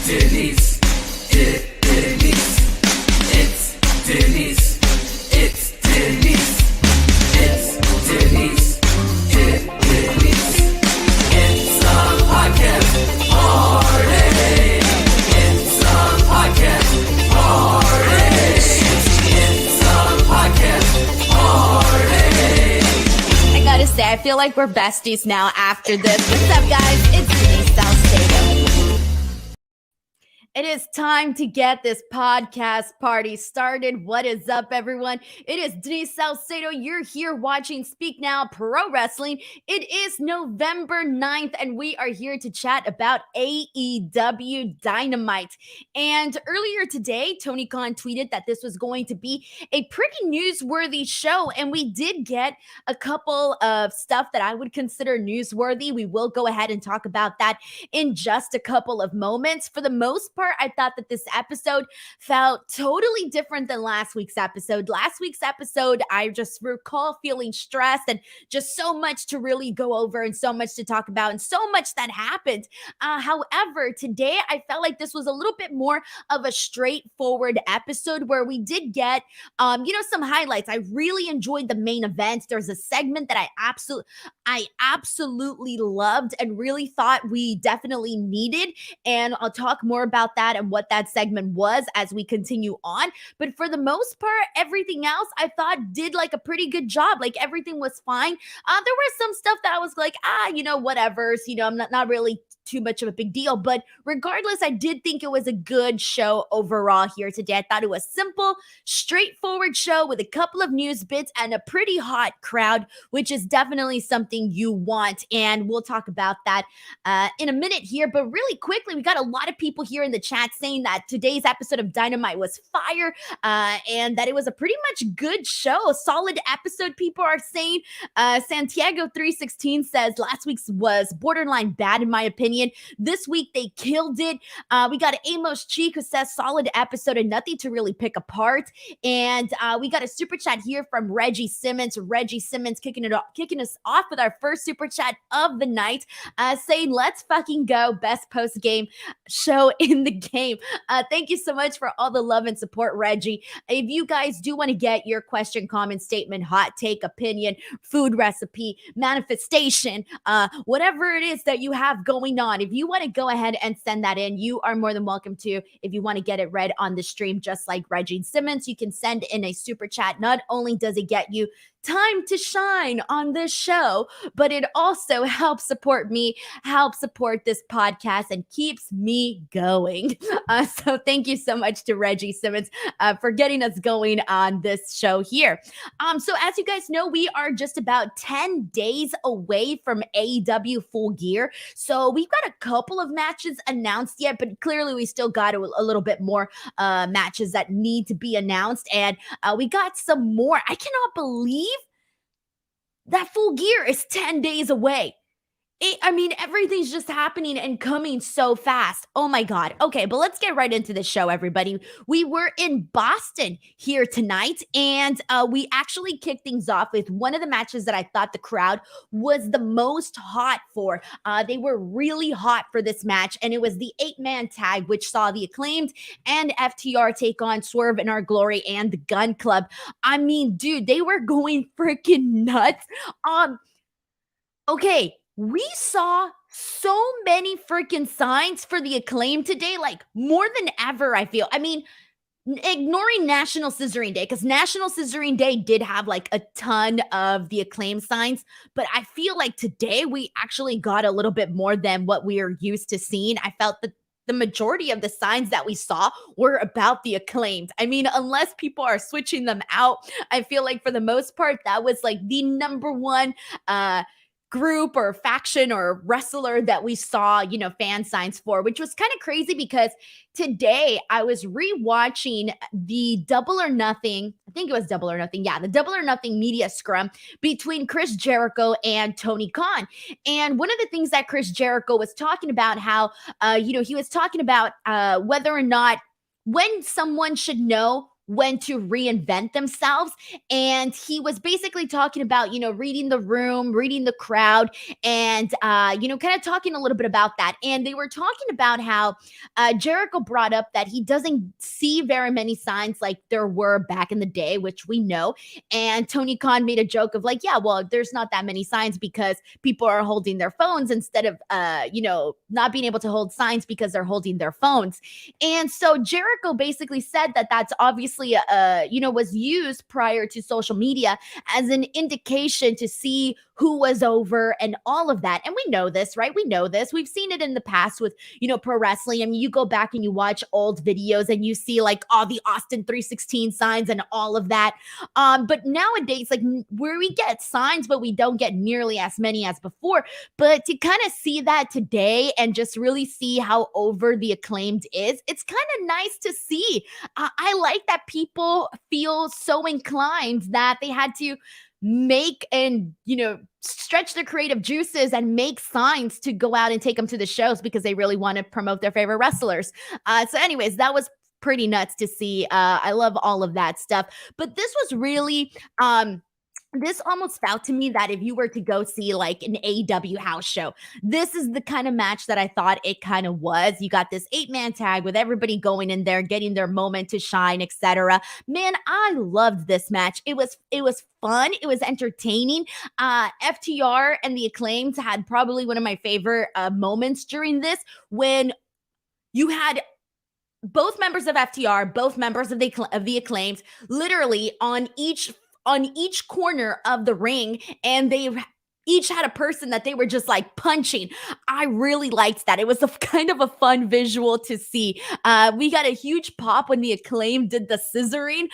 Denise. Denise. It's Denise. It's Denise. It's Denise. Denise. It's a podcast party. It's a podcast party. It's a podcast party. I gotta say, I feel like we're besties now after this. What's up, guys? It's Denise Salcedo. It is time to get this podcast party started. What is up, everyone? It is Denise Salcedo. You're here watching Speak Now Pro Wrestling. It is November 9th, and we are here to chat about AEW Dynamite. And earlier today, Tony Khan tweeted that this was going to be a pretty newsworthy show, and we did get a couple of stuff that I would consider newsworthy. We will go ahead and talk about that in just a couple of moments. For the most part, I thought that this episode felt totally different than last week's episode. Last week's episode, I just recall feeling stressed and just so much to really go over and so much to talk about and so much that happened. However, today I felt like this was a little bit more of a straightforward episode where we did get, some highlights. I really enjoyed the main event. There's a segment that I absolutely loved and really thought we definitely needed. And I'll talk more about that and what that segment was as we continue on. But for the most part, everything else I thought did like a pretty good job. Like everything was fine. There was some stuff that I was like, whatever. So, I'm not really too much of a big deal. But regardless, I did think it was a good show overall here today. I thought it was simple, straightforward show with a couple of news bits and a pretty hot crowd, which is definitely something you want. And we'll talk about that in a minute here. But really quickly, we got a lot of people here in the chat saying that today's episode of Dynamite was fire and that it was a pretty much good show, a solid episode, people are saying. Santiago 316 says last week's was borderline bad in my opinion. This week they killed it. We got Amos Cheek who says solid episode and nothing to really pick apart. And we got a super chat here from Reggie Simmons. Reggie Simmons kicking us off with our first super chat of the night, saying let's fucking go, best post game show in the game. Thank you so much for all the love and support, Reggie. If you guys do want to get your question, comment, statement, hot take, opinion, food recipe, manifestation, whatever it is that you have going on, if you want to go ahead and send that in, you are more than welcome to. If you want to get it read on the stream, just like Reggie Simmons, you can send in a super chat. Not only does it get you time to shine on this show, but it also helps support me, helps support this podcast, and keeps me going. So thank you so much to Reggie Simmons for getting us going on this show here. So as you guys know, we are just about 10 days away from AEW Full Gear. So we've got a couple of matches announced yet, but clearly we still got a little bit more matches that need to be announced. And we got some more. I cannot believe that Full Gear is 10 days away. Everything's just happening and coming so fast. Oh my God. Okay, but let's get right into the show, everybody. We were in Boston here tonight, and we actually kicked things off with one of the matches that I thought the crowd was the most hot for. They were really hot for this match, and it was the 8-man tag, which saw the Acclaimed and FTR take on Swerve in Our Glory and the Gun Club. Dude, they were going freaking nuts. Okay. We saw so many freaking signs for the Acclaim today, like more than ever, I feel. Ignoring National Scissoring Day, because National Scissoring Day did have like a ton of the Acclaim signs, but I feel like today we actually got a little bit more than what we are used to seeing. I felt that the majority of the signs that we saw were about the Acclaimed. Unless people are switching them out, I feel like for the most part, that was like the number one group or faction or wrestler that we saw, fan signs for, which was kind of crazy because today I was rewatching the Double or Nothing. I think it was Double or Nothing. Yeah, the Double or Nothing media scrum between Chris Jericho and Tony Khan. And one of the things that Chris Jericho was talking about, how, he was talking about whether or not when someone should know when to reinvent themselves. And he was basically talking about, reading the room, reading the crowd, and, kind of talking a little bit about that. And they were talking about how Jericho brought up that he doesn't see very many signs like there were back in the day, which we know. And Tony Khan made a joke of like, yeah, well, there's not that many signs because people are holding their phones instead of, not being able to hold signs because they're holding their phones. And so Jericho basically said that that's obviously, was used prior to social media as an indication to see who was over and all of that. And we know this, right? We know this. We've seen it in the past with, pro wrestling. I mean, you go back and you watch old videos and you see like all the Austin 316 signs and all of that. But nowadays, like where we get signs, but we don't get nearly as many as before. But to kind of see that today and just really see how over the Acclaimed is, it's kind of nice to see. I like that people feel so inclined that they had to make and stretch their creative juices and make signs to go out and take them to the shows because they really want to promote their favorite wrestlers. So anyways, that was pretty nuts to see. I love all of that stuff, but this was really this almost felt to me that if you were to go see like an AEW house show, this is the kind of match that I thought it kind of was. You got this 8-man tag with everybody going in there, getting their moment to shine, etc. Man, I loved this match. It was fun. It was entertaining. FTR and the Acclaimed had probably one of my favorite moments during this when you had both members of FTR, both members of the Acclaimed, literally on each corner of the ring, and they each had a person that they were just like punching. I really liked that. It was a kind of a fun visual to see. We got a huge pop when the Acclaimed did the scissoring.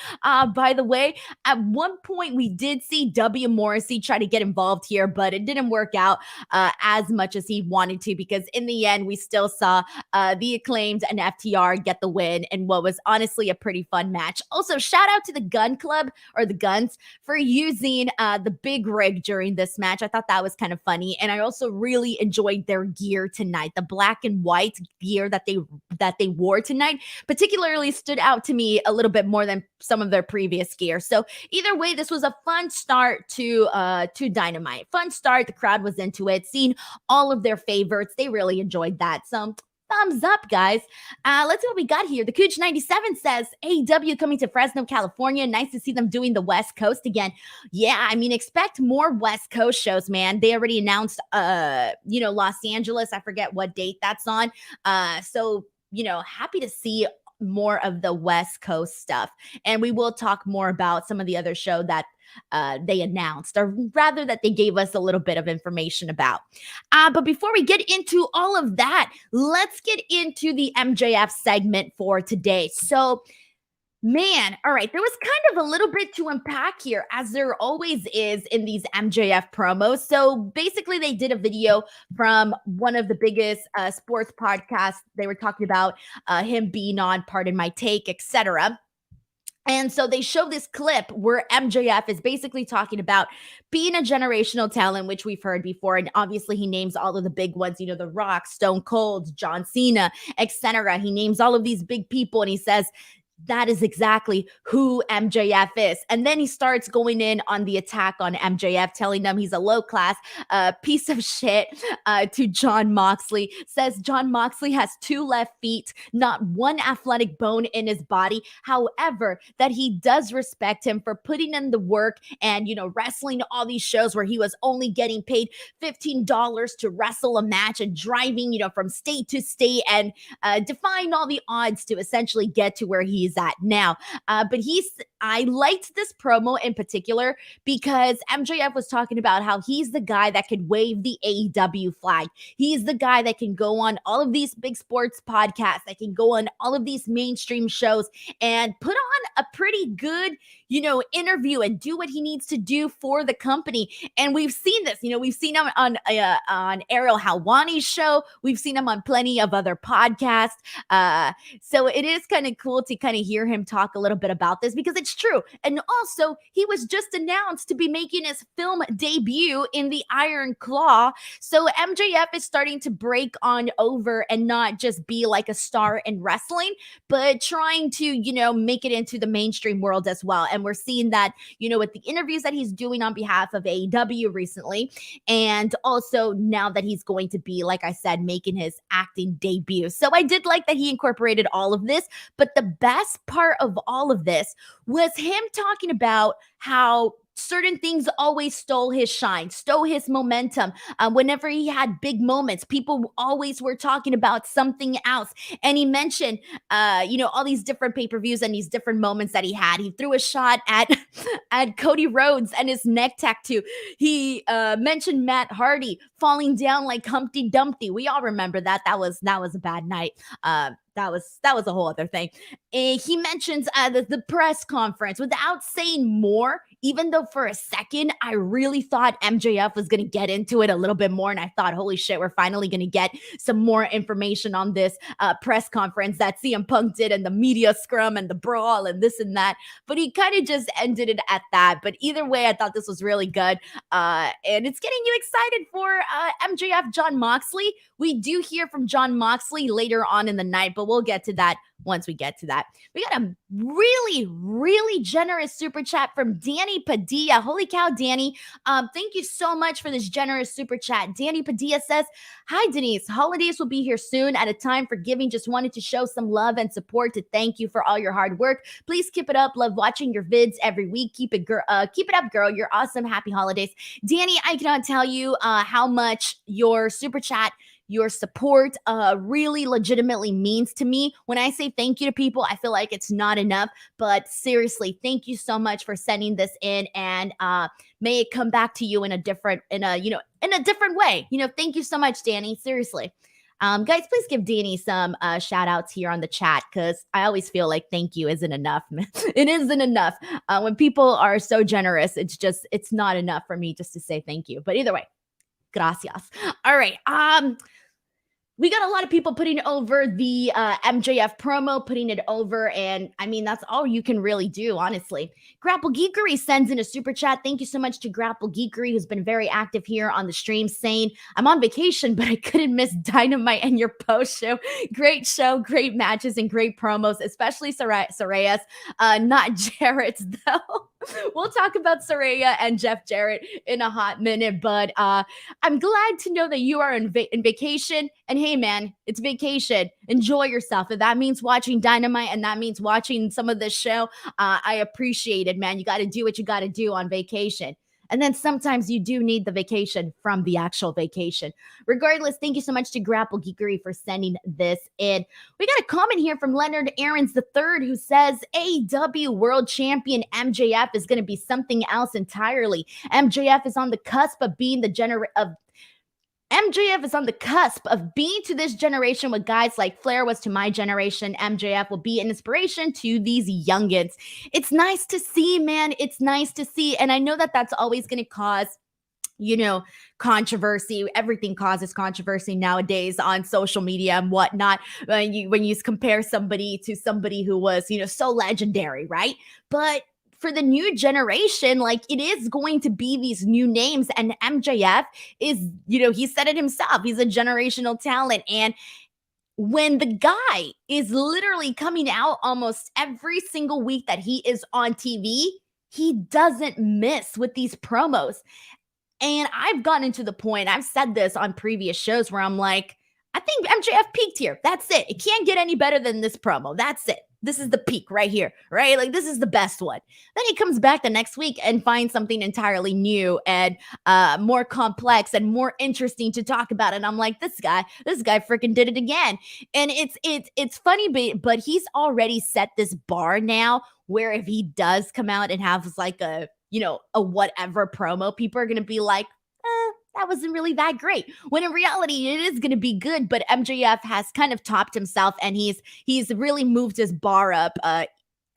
By the way, at one point we did see W. Morrissey try to get involved here, but it didn't work out as much as he wanted to, because in the end we still saw the Acclaimed and FTR get the win in what was honestly a pretty fun match. Also, shout out to the Gun Club, or the Guns, for using the big rig during this match. I thought that was kind of funny. And I also really enjoyed their gear tonight. The black and white gear that they wore tonight particularly stood out to me a little bit more than some of their previous gear. So either way, this was a fun start to Dynamite. Fun start. The crowd was into it. Seeing all of their favorites, they really enjoyed that. So thumbs up, guys. Let's see what we got here. The Cooch97 says, AEW coming to Fresno, California. Nice to see them doing the West Coast again. Yeah, I mean, expect more West Coast shows, man. They already announced, Los Angeles. I forget what date that's on. So, happy to see more of the West Coast stuff. And we will talk more about some of the other show that they announced, or rather that they gave us a little bit of information about. But before we get into all of that, let's get into the MJF segment for today. So, man, all right, there was kind of a little bit to unpack here, as there always is in these MJF promos. So basically, they did a video from one of the biggest sports podcasts. They were talking about him being on Pardon My Take, etc. And so they show this clip where MJF is basically talking about being a generational talent, which we've heard before. And obviously he names all of the big ones, The Rock, Stone Cold, John Cena, etc. He names all of these big people and he says, that is exactly who MJF is. And then he starts going in on the attack on MJF, telling them he's a low-class piece of shit to Jon Moxley. Says Jon Moxley has 2 left feet, not one athletic bone in his body. However, that he does respect him for putting in the work and, wrestling all these shows where he was only getting paid $15 to wrestle a match and driving, from state to state and defying all the odds to essentially get to where he's at now. But I liked this promo in particular because MJF was talking about how he's the guy that could wave the AEW flag. He's the guy that can go on all of these big sports podcasts, that can go on all of these mainstream shows and put on a pretty good, interview and do what he needs to do for the company. And we've seen this, we've seen him on Ariel Helwani's show. We've seen him on plenty of other podcasts. So it is kind of cool to kind want to hear him talk a little bit about this because it's true. And also, he was just announced to be making his film debut in the Iron Claw. So MJF is starting to break on over and not just be like a star in wrestling, but trying to, make it into the mainstream world as well. And we're seeing that, with the interviews that he's doing on behalf of AEW recently. And also now that he's going to be, like I said, making his acting debut. So I did like that he incorporated all of this. But the best part of all of this was him talking about how certain things always stole his shine, stole his momentum. Whenever he had big moments, people always were talking about something else. And he mentioned, all these different pay-per-views and these different moments that he had. He threw a shot at Cody Rhodes and his neck tattoo. He mentioned Matt Hardy falling down like Humpty Dumpty. We all remember that. That was a bad night. That was a whole other thing. He mentions the press conference without saying more, even though for a second, I really thought MJF was going to get into it a little bit more. And I thought, holy shit, we're finally going to get some more information on this press conference that CM Punk did and the media scrum and the brawl and this and that. But he kind of just ended it at that. But either way, I thought this was really good. And it's getting you excited for MJF Jon Moxley. We do hear from Jon Moxley later on in the night, but we'll get to that once we get to that. We got a really, really generous super chat from Danny Padilla. Holy cow, Danny. Thank you so much for this generous super chat. Danny Padilla says, hi, Denise. Holidays will be here soon at a time for giving. Just wanted to show some love and support to thank you for all your hard work. Please keep it up. Love watching your vids every week. Keep it up, girl. You're awesome. Happy holidays. Danny, I cannot tell you how much your super chat, your support really legitimately means to me. When I say thank you to people, I feel like it's not enough, but seriously, thank you so much for sending this in, and may it come back to you in a different way. Thank you so much, Danny. Seriously. Guys, please give Danny some shout outs here on the chat, because I always feel like thank you isn't enough. It isn't enough. When people are so generous, it's not enough for me just to say thank you. But either way, gracias. All right. We got a lot of people putting over the MJF promo, putting it over, and I mean, that's all you can really do, honestly. Grapple Geekery sends in a super chat. Thank you so much to Grapple Geekery, who's been very active here on the stream, saying, I'm on vacation, but I couldn't miss Dynamite and your post show. Great show, great matches, and great promos, especially Saraya's, not Jarrett's, though. We'll talk about Saraya and Jeff Jarrett in a hot minute, but I'm glad to know that you are in vacation. And hey, man, it's vacation. Enjoy yourself. If that means watching Dynamite and that means watching some of this show, I appreciate it, man. You got to do what you got to do on vacation. And then sometimes you do need the vacation from the actual vacation. Regardless, thank you so much to Grapple Geekery for sending this in. We got a comment here from Leonard Aarons III, who says AEW World Champion MJF is going to be something else entirely. MJF is on the cusp of being MJF is on the cusp of being to this generation what guys like Flair was to my generation. MJF will be an inspiration to these youngins. It's nice to see, man. It's nice to see. And I know that that's always going to cause, controversy. Everything causes controversy nowadays on social media and whatnot. When you compare somebody to somebody who was, so legendary, right? But for the new generation, like, it is going to be these new names, and MJF is, he said it himself, he's a generational talent. And when the guy is literally coming out almost every single week that he is on TV, he doesn't miss with these promos. And I've gotten to the point, I've said this on previous shows, where I'm like, I think MJF peaked here. That's it. It can't get any better than this promo. That's it. This is the peak right here, right? Like, this is the best one. Then he comes back the next week and finds something entirely new and more complex and more interesting to talk about. And I'm like, this guy freaking did it again. And it's funny, but he's already set this bar now, where if he does come out and have like a whatever promo, people are going to be like, that wasn't really that great. When in reality, it is going to be good. But MJF has kind of topped himself, and he's really moved his bar up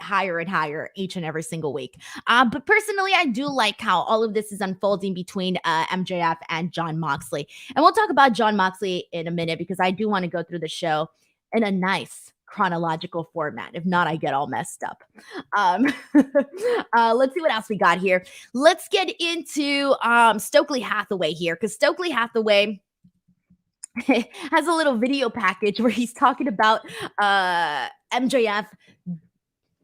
higher and higher each and every single week. But personally, I do like how all of this is unfolding between MJF and Jon Moxley. And we'll talk about Jon Moxley in a minute, because I do want to go through the show in a nice, chronological format. If not, I get all messed up. Let's see what else we got here. Let's get into Stokely Hathaway here, because Stokely Hathaway has a little video package where he's talking about MJF,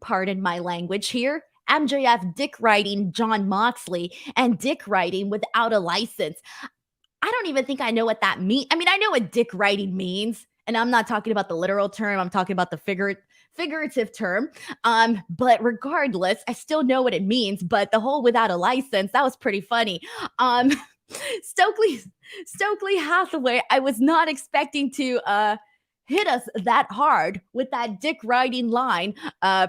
pardon my language here, MJF dick riding Jon Moxley and dick riding without a license. I don't even think I know what that means. I mean, I know what dick riding means, and I'm not talking about the literal term. I'm talking about the figurative term. But regardless, I still know what it means. But the whole without a license, that was pretty funny. Stokely Hathaway, I was not expecting to hit us that hard with that dick riding line.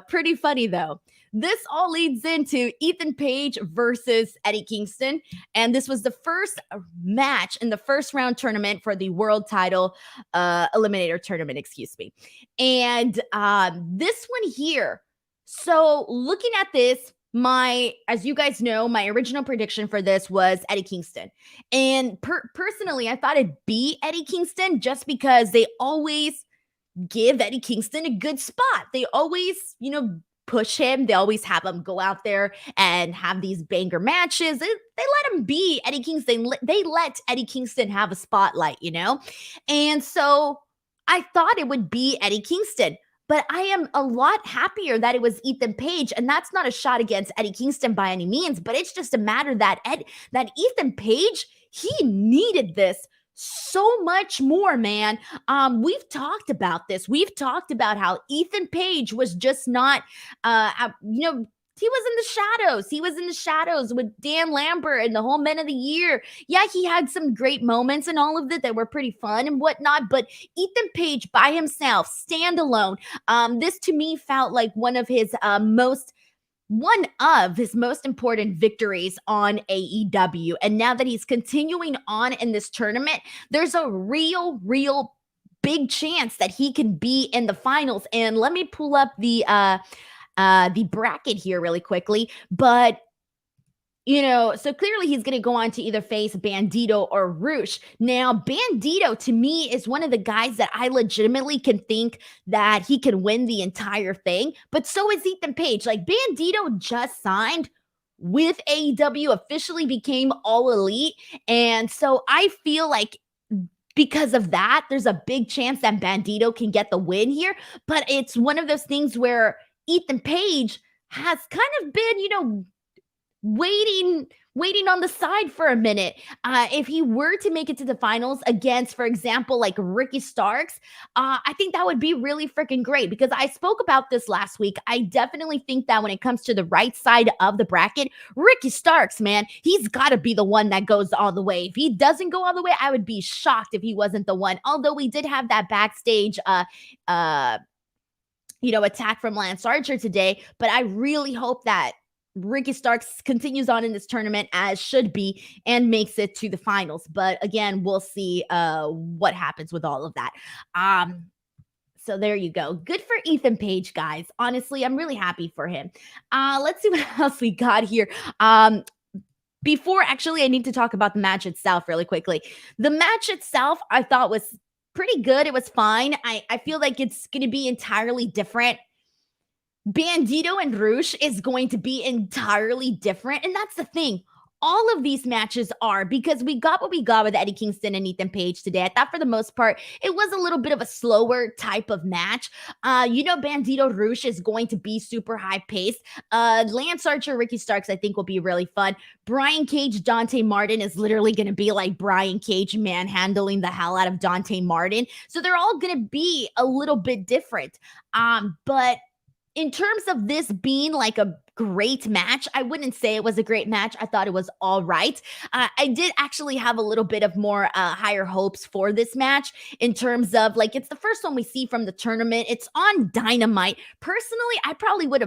Pretty funny though. This all leads into Ethan Page versus Eddie Kingston. And this was the first match in the first round tournament for the world title, Eliminator Tournament, excuse me. And this one here. So looking at this, as you guys know, my original prediction for this was Eddie Kingston. And personally, I thought it'd be Eddie Kingston just because they always give Eddie Kingston a good spot. They always, push him. They always have him go out there and have these banger matches. They let him be Eddie Kingston. They let Eddie Kingston have a spotlight, And so I thought it would be Eddie Kingston. But I am a lot happier that it was Ethan Page, and that's not a shot against Eddie Kingston by any means, but it's just a matter that Ethan Page, he needed this so much more, man. We've talked about this. We've talked about how Ethan Page was just not, he was in the shadows. He was in the shadows with Dan Lambert and the whole Men of the Year. Yeah, he had some great moments and all of that were pretty fun and whatnot. But Ethan Page by himself, standalone, this to me felt like one of his most important victories on AEW. And now that he's continuing on in this tournament, there's a real big chance that he can be in the finals. And let me pull up the bracket here really quickly, but so clearly he's going to go on to either face Bandito or Rush. Now, Bandito to me is one of the guys that I legitimately can think that he can win the entire thing, but so is Ethan Page. Like, Bandito just signed with AEW, officially became All Elite, and so I feel like because of that, there's a big chance that Bandito can get the win here, but it's one of those things where Ethan Page has kind of been, waiting on the side for a minute. If he were to make it to the finals against, for example, like Ricky Starks, I think that would be really freaking great, because I spoke about this last week. I definitely think that when it comes to the right side of the bracket, Ricky Starks, man, he's got to be the one that goes all the way. If he doesn't go all the way, I would be shocked if he wasn't the one. Although we did have that backstage attack from Lance Archer today, but I really hope that Ricky Starks continues on in this tournament as should be and makes it to the finals. But again, we'll see what happens with all of that. So there you go. Good for Ethan Page, guys. Honestly, I'm really happy for him. Let's see what else we got here. Before, actually, I need to talk about the match itself really quickly. The match itself, I thought was pretty good. It was fine. I feel like it's going to be entirely different. Bandito and Rush is going to be entirely different. And that's the thing. All of these matches are, because we got what we got with Eddie Kingston and Ethan Page today. I thought for the most part, it was a little bit of a slower type of match. Bandito Rush is going to be super high paced. Lance Archer, Ricky Starks, I think will be really fun. Brian Cage, Dante Martin is literally going to be like Brian Cage manhandling the hell out of Dante Martin. So they're all going to be a little bit different. But in terms of this being like a great match, I wouldn't say it was a great match. I thought it was all right. I did actually have a little bit of more higher hopes for this match in terms of, like, it's the first one we see from the tournament. It's on Dynamite. Personally, I would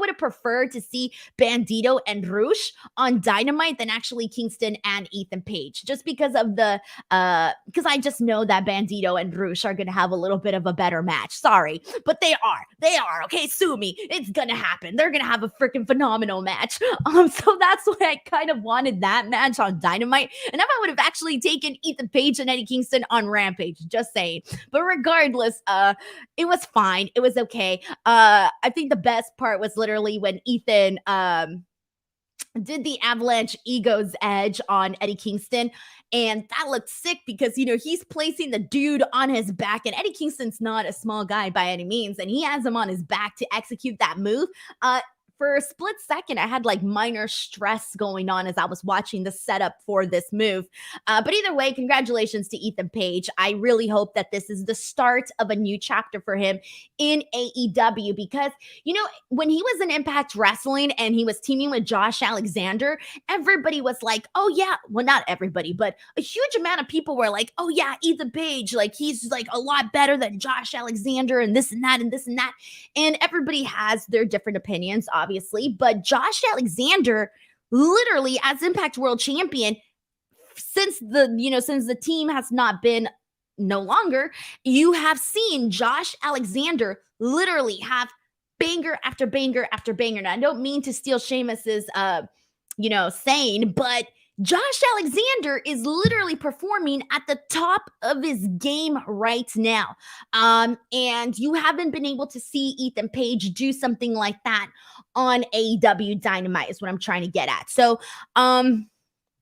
have preferred to see Bandito and Rush on Dynamite than actually Kingston and Ethan Page, just because of because I just know that Bandito and Rush are going to have a little bit of a better match. Sorry, but they are. They are. Okay, sue me. It's gonna happen. They're gonna have a freaking phenomenal match. So that's why I kind of wanted that match on Dynamite. And if I would have actually taken Ethan Page and Eddie Kingston on Rampage, just saying. But regardless, it was fine. It was okay. I think the best part was literally when Ethan did the Avalanche Ego's Edge on Eddie Kingston. And that looked sick because, he's placing the dude on his back. And Eddie Kingston's not a small guy by any means. And he has him on his back to execute that move. For a split second, I had like minor stress going on as I was watching the setup for this move. But either way, congratulations to Ethan Page. I really hope that this is the start of a new chapter for him in AEW because, when he was in Impact Wrestling and he was teaming with Josh Alexander, everybody was like, oh yeah, well, not everybody, but a huge amount of people were like, oh yeah, Ethan Page, like he's like a lot better than Josh Alexander and this and that and this and that. And everybody has their different opinions, obviously, but Josh Alexander literally as Impact World Champion since the team has not been no longer, you have seen Josh Alexander literally have banger after banger after banger. Now, I don't mean to steal Sheamus's saying, but Josh Alexander is literally performing at the top of his game right now. And you haven't been able to see Ethan Page do something like that on AEW Dynamite is what I'm trying to get at. So,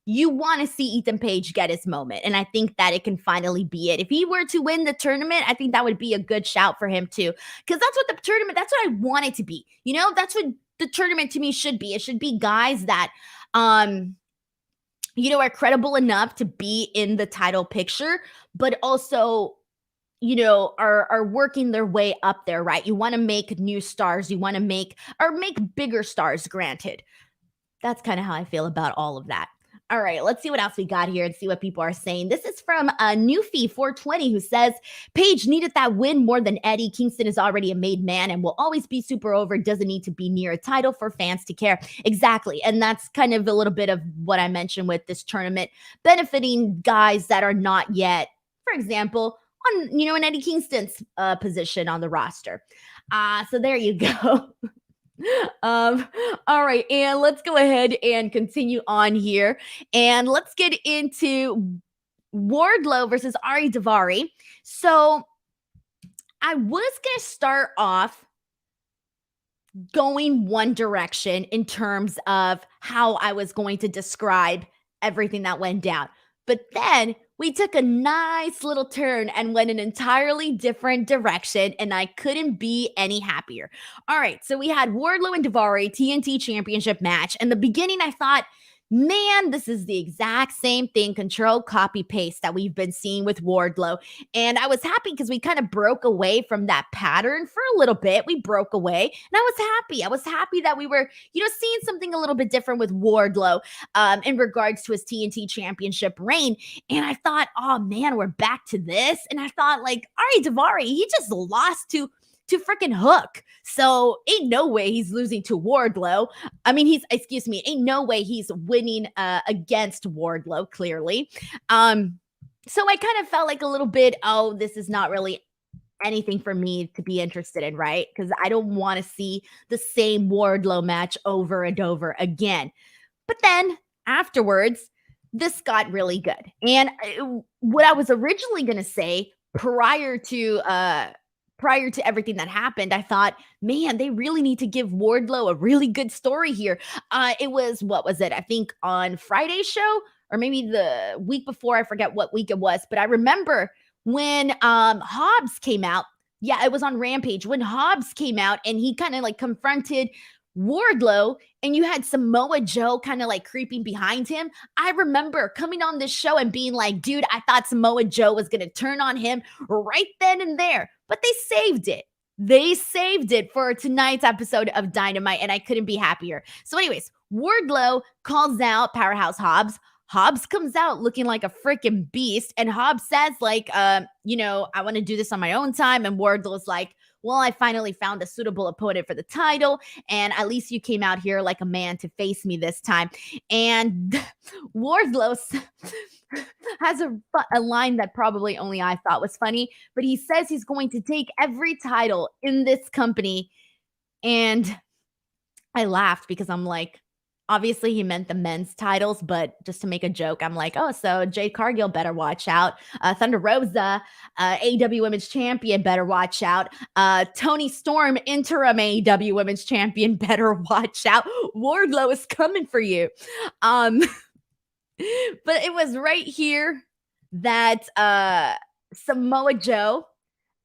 you want to see Ethan Page get his moment. And I think that it can finally be it. If he were to win the tournament, I think that would be a good shout for him too. Because that's what I want it to be. That's what the tournament to me should be. It should be guys that, are credible enough to be in the title picture, but also, are working their way up there, right? You want to make new stars. You want to make bigger stars, granted. That's kind of how I feel about all of that. All right, let's see what else we got here and see what people are saying. This is from Newfie 420 who says, Paige needed that win more than Eddie. Kingston is already a made man and will always be super over. Doesn't need to be near a title for fans to care. Exactly. And that's kind of a little bit of what I mentioned with this tournament, benefiting guys that are not yet, for example, on, in Eddie Kingston's position on the roster. So there you go. All right, and let's go ahead and continue on here, and let's get into Wardlow versus Ari Daivari. So I was gonna start off going one direction in terms of how I was going to describe everything that went down, but then we took a nice little turn and went an entirely different direction, and I couldn't be any happier. All right, so we had Wardlow and Daivari TNT Championship match. In the beginning, I thought, man, this is the exact same thing, control, copy, paste that we've been seeing with Wardlow. And I was happy because we kind of broke away from that pattern for a little bit. We broke away, and I was happy. I was happy that we were, seeing something a little bit different with Wardlow in regards to his TNT Championship reign. And I thought, oh man, we're back to this. And I thought, like, Ari Daivari, he just lost to freaking Hook. So ain't no way he's losing to Wardlow. I mean, ain't no way he's winning against Wardlow, clearly. So I kind of felt like a little bit, oh, this is not really anything for me to be interested in, right? Because I don't want to see the same Wardlow match over and over again. But then afterwards, this got really good. And what I was originally going to say prior to everything that happened, I thought, man, they really need to give Wardlow a really good story here. It was, what was it? I think on Friday's show, or maybe the week before, I forget what week it was, but I remember when Hobbs came out. Yeah, it was on Rampage when Hobbs came out and he kind of like confronted Wardlow, and you had Samoa Joe kind of like creeping behind him. I remember coming on this show and being like, dude, I thought Samoa Joe was going to turn on him right then and there, but they saved it. They saved it for tonight's episode of Dynamite, and I couldn't be happier. So anyways, Wardlow calls out Powerhouse Hobbs. Hobbs comes out looking like a freaking beast, and Hobbs says like, I want to do this on my own time, and Wardlow's like, well, I finally found a suitable opponent for the title, and at least you came out here like a man to face me this time. And Wardlow has a line that probably only I thought was funny, but he says he's going to take every title in this company. And I laughed because I'm like, obviously he meant the men's titles, but just to make a joke, I'm like, oh, so Jade Cargill better watch out. Thunder Rosa, AEW Women's Champion, better watch out. Tony Storm, interim AEW Women's Champion, better watch out. Wardlow is coming for you. But it was right here that Samoa Joe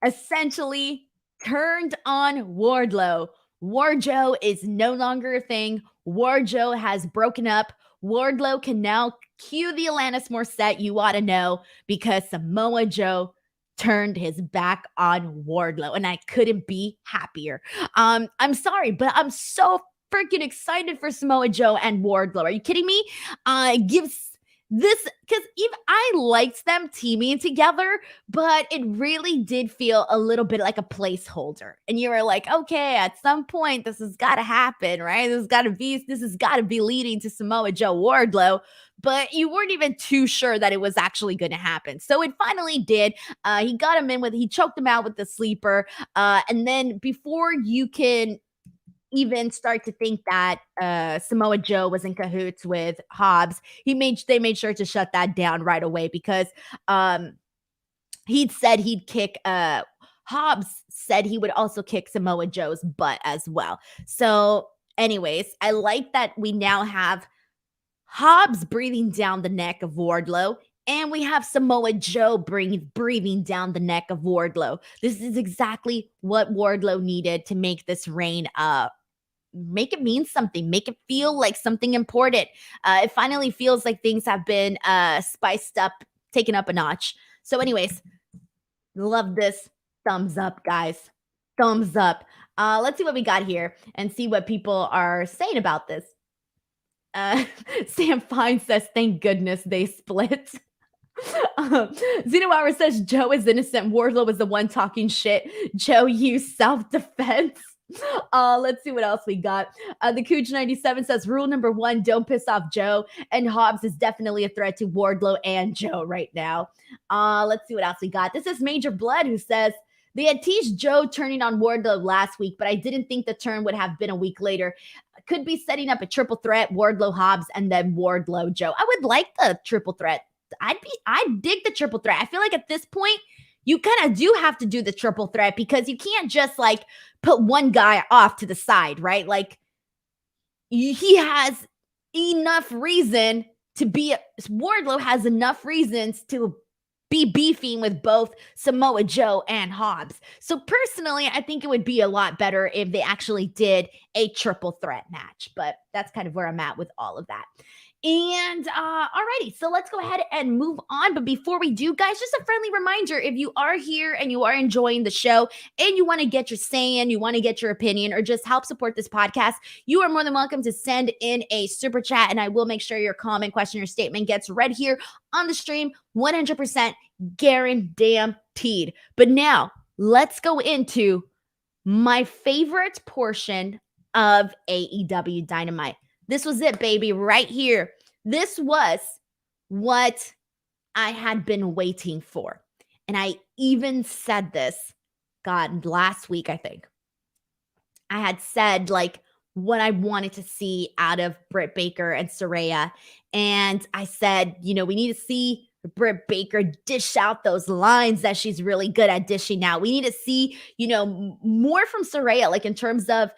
essentially turned on Wardlow. Wardlow is no longer a thing. Wardlow has broken up. Wardlow can now cue the Alanis Morissette, you ought to know, because Samoa Joe turned his back on Wardlow, and I couldn't be happier. I'm sorry, but I'm so freaking excited for Samoa Joe and Wardlow. Are you kidding me? It gives this, because even I liked them teaming together, but it really did feel a little bit like a placeholder. And you were like, okay, at some point this has got to happen, right? This has got to be leading to Samoa Joe Wardlow. But you weren't even too sure that it was actually going to happen. So it finally did. He got him in he choked him out with the sleeper. And then before you can even start to think that Samoa Joe was in cahoots with Hobbs, they made sure to shut that down right away, because he'd said he'd kick Hobbs said he would also kick Samoa Joe's butt as well. So anyways, I like that we now have Hobbs breathing down the neck of Wardlow, and we have Samoa Joe breathing down the neck of Wardlow. This is exactly what Wardlow needed to make this reign make it mean something, make it feel like something important. It finally feels like things have been spiced up, taken up a notch. So anyways, love this. Thumbs up, guys. Thumbs up. Let's see what we got here and see what people are saying about this. Sam Fine says, thank goodness they split. Zeno Hour says, Joe is innocent. Wardlow was the one talking shit. Joe used self-defense. Let's see what else we got. The Cooch97 says, rule number 1, don't piss off Joe. And Hobbs is definitely a threat to Wardlow and Joe right now. Let's see what else we got. This is Major Blood, who says, they had teased Joe turning on Wardlow last week, but I didn't think the turn would have been a week later. Could be setting up a triple threat, Wardlow Hobbs, and then Wardlow Joe. I would like the triple threat. I'd dig the triple threat. I feel like at this point, you kind of do have to do the triple threat, because you can't just like put one guy off to the side, right? Like he has enough reason to be, Wardlow has enough reasons to be beefing with both Samoa Joe and Hobbs. So personally, I think it would be a lot better if they actually did a triple threat match, but that's kind of where I'm at with all of that. And alrighty, so let's go ahead and move on. But before we do, guys, just a friendly reminder, if you are here and you are enjoying the show and you want to get your say in, you want to get your opinion, or just help support this podcast, you are more than welcome to send in a super chat, and I will make sure your comment, question, or statement gets read here on the stream, 100% guaranteed. But now let's go into my favorite portion of AEW Dynamite. This was it, baby, right here. This was what I had been waiting for. And I even said this, God, last week, I think. I had said, like, what I wanted to see out of Britt Baker and Saraya. And I said, you know, we need to see Britt Baker dish out those lines that she's really good at dishing now. We need to see, you know, more from Saraya, like in terms of,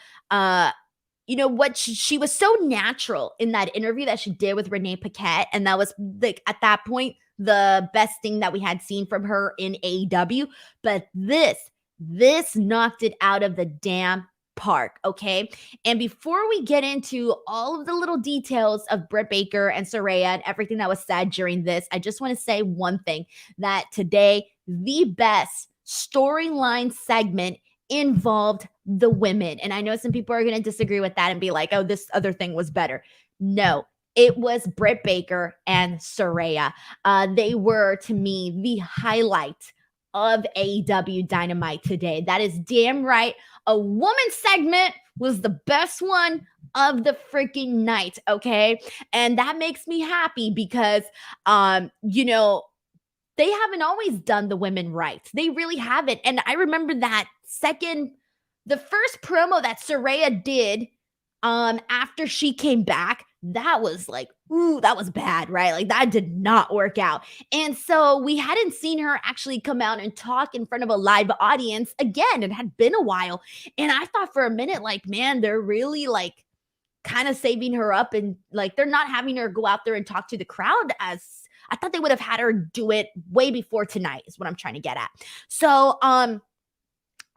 you know, what she was so natural in that interview that she did with Renee Paquette. And that was, like, at that point, the best thing that we had seen from her in AEW. But this knocked it out of the damn park, okay? And before we get into all of the little details of Britt Baker and Saraya and everything that was said during this, I just want to say one thing, that today, the best storyline segment involved the women. And I know some people are going to disagree with that and be like, oh, this other thing was better. No, it was Britt Baker and Saraya. They were, to me, the highlight of AEW Dynamite today. That is damn right. A woman segment was the best one of the freaking night, okay? And that makes me happy because, they haven't always done the women right. They really haven't. And I remember the first promo that Saraya did after she came back, that was like, ooh, that was bad, right? Like that did not work out. And so we hadn't seen her actually come out and talk in front of a live audience again. It had been a while. And I thought for a minute, like, man, they're really like kind of saving her up and like they're not having her go out there and talk to the crowd as I thought they would have had her do it way before tonight is what I'm trying to get at. So I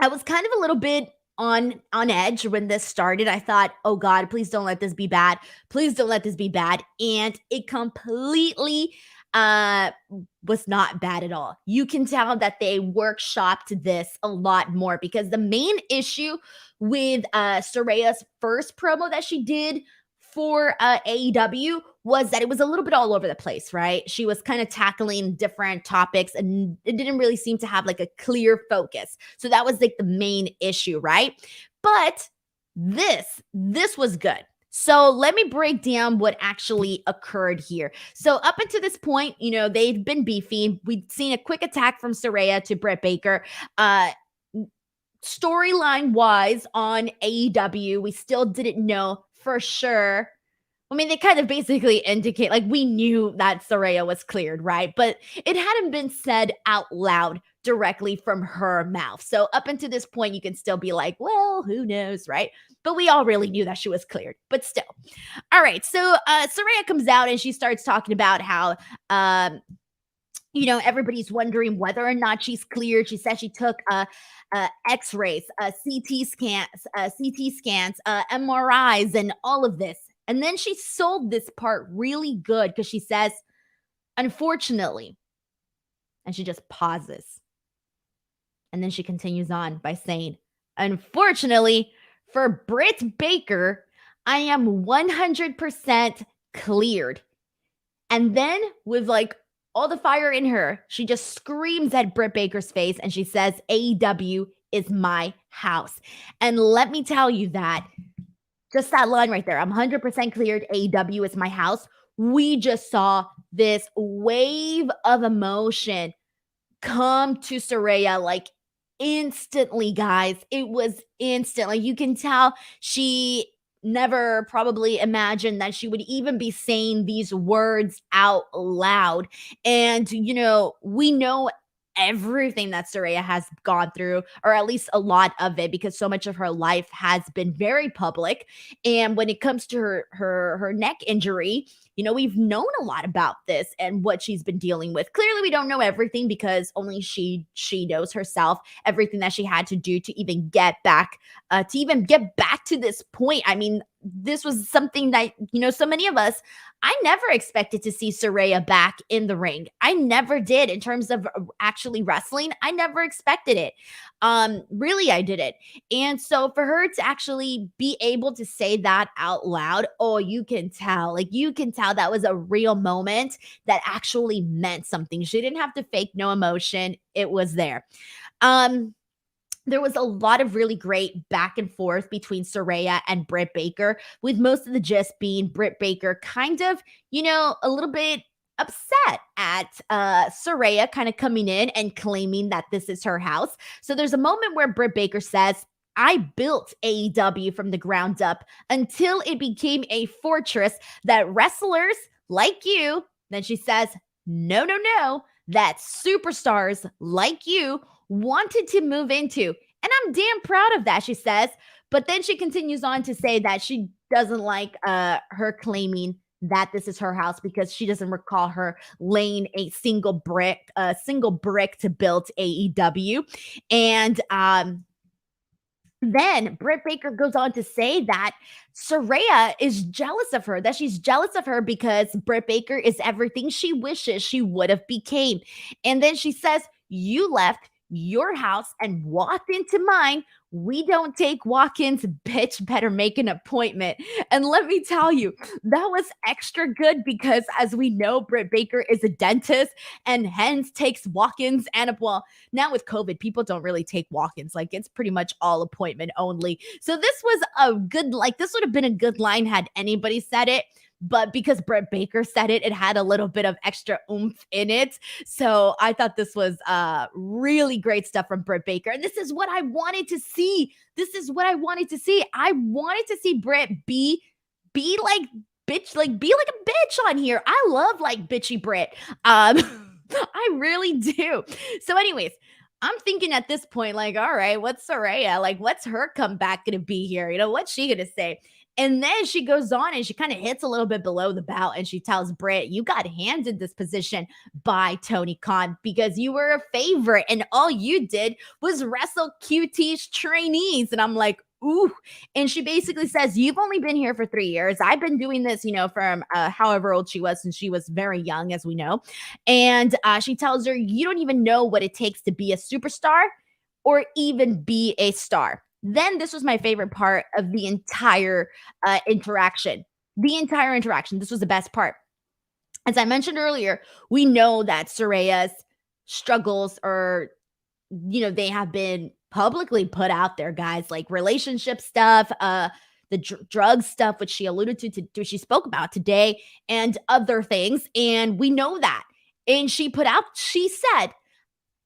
was kind of a little bit on edge when this started. I thought, oh God, please don't let this be bad. Please don't let this be bad. And it completely was not bad at all. You can tell that they workshopped this a lot more because the main issue with Saraya's first promo that she did for AEW was that it was a little bit all over the place, right? She was kind of tackling different topics and it didn't really seem to have like a clear focus. So that was like the main issue, right? But this was good. So let me break down what actually occurred here. So up until this point, they've been beefing. We've seen a quick attack from Saraya to Britt Baker. Storyline wise on AEW, we still didn't know for sure. I mean, they kind of basically indicate, like, we knew that Saraya was cleared, right? But it hadn't been said out loud directly from her mouth. So up until this point, you can still be like, well, who knows, right? But we all really knew that she was cleared, but still. All right, so Saraya comes out and she starts talking about how, everybody's wondering whether or not she's cleared. She said she took X-rays, CT scans, MRIs, and all of this. And then she sold this part really good because she says, unfortunately, and she just pauses. And then she continues on by saying, unfortunately, for Britt Baker, I am 100% cleared. And then with like all the fire in her, she just screams at Britt Baker's face and she says, AEW is my house. And let me tell you that just that line right there, I'm 100% cleared, AEW is my house. We just saw this wave of emotion come to Saraya like instantly, guys. It was instant. Like you can tell she never probably imagined that she would even be saying these words out loud. And, we know everything that Saraya has gone through, or at least a lot of it, because so much of her life has been very public. And when it comes to her neck injury, we've known a lot about this and what she's been dealing with. Clearly, we don't know everything because only she knows herself, everything that she had to do to even get back to this point. I mean, this was something that, so many of us, I never expected to see Saraya back in the ring. I never did. In terms of actually wrestling, I never expected it. Really, I didn't. And so for her to actually be able to say that out loud, oh, you can tell that was a real moment that actually meant something. She didn't have to fake no emotion. It was there. There was a lot of really great back and forth between Saraya and Britt Baker, with most of the gist being Britt Baker kind of, a little bit upset at Saraya kind of coming in and claiming that this is her house. So there's a moment where Britt Baker says, I built AEW from the ground up until it became a fortress that wrestlers like you, then she says, no, that superstars like you wanted to move into. And I'm damn proud of that, she says. But then she continues on to say that she doesn't like her claiming that this is her house because she doesn't recall her laying a single brick to build AEW. And then Britt Baker goes on to say that Saraya is jealous of her, that she's jealous of her because Britt Baker is everything she wishes she would have became. And then she says, you left, your house and walked into mine. We don't take walk-ins, bitch. Better make an appointment. And let me tell you, that was extra good because, as we know, Britt Baker is a dentist and hence takes walk-ins. And well, now with COVID, people don't really take walk-ins. Like, it's pretty much all appointment only. So this was a good, like, this would have been a good line had anybody said it. But because Britt Baker said it, it had a little bit of extra oomph in it. So I thought this was really great stuff from Britt Baker. And this is what I wanted to see. This is what I wanted to see. I wanted to see Britt be like bitch, like be like a bitch on here. I love like bitchy Britt. I really do. So anyways, I'm thinking at this point, like, all right, what's Saraya? Like, what's her comeback going to be here? You know, what's she going to say? And then she goes on and she kind of hits a little bit below the belt and she tells Britt, you got handed this position by Tony Khan because you were a favorite and all you did was wrestle QT's trainees. And I'm like, ooh. And she basically says, you've only been here for 3 years. I've been doing this, you know, from however old she was, since she was very young, as we know. And she tells her, you don't even know what it takes to be a superstar or even be a star. Then this was my favorite part of the entire interaction. The entire interaction. This was the best part. As I mentioned earlier, we know that Saraya's struggles are, you know, they have been publicly put out there, guys, like relationship stuff, the drug stuff, which she alluded to, she spoke about today, and other things. And we know that. And she said,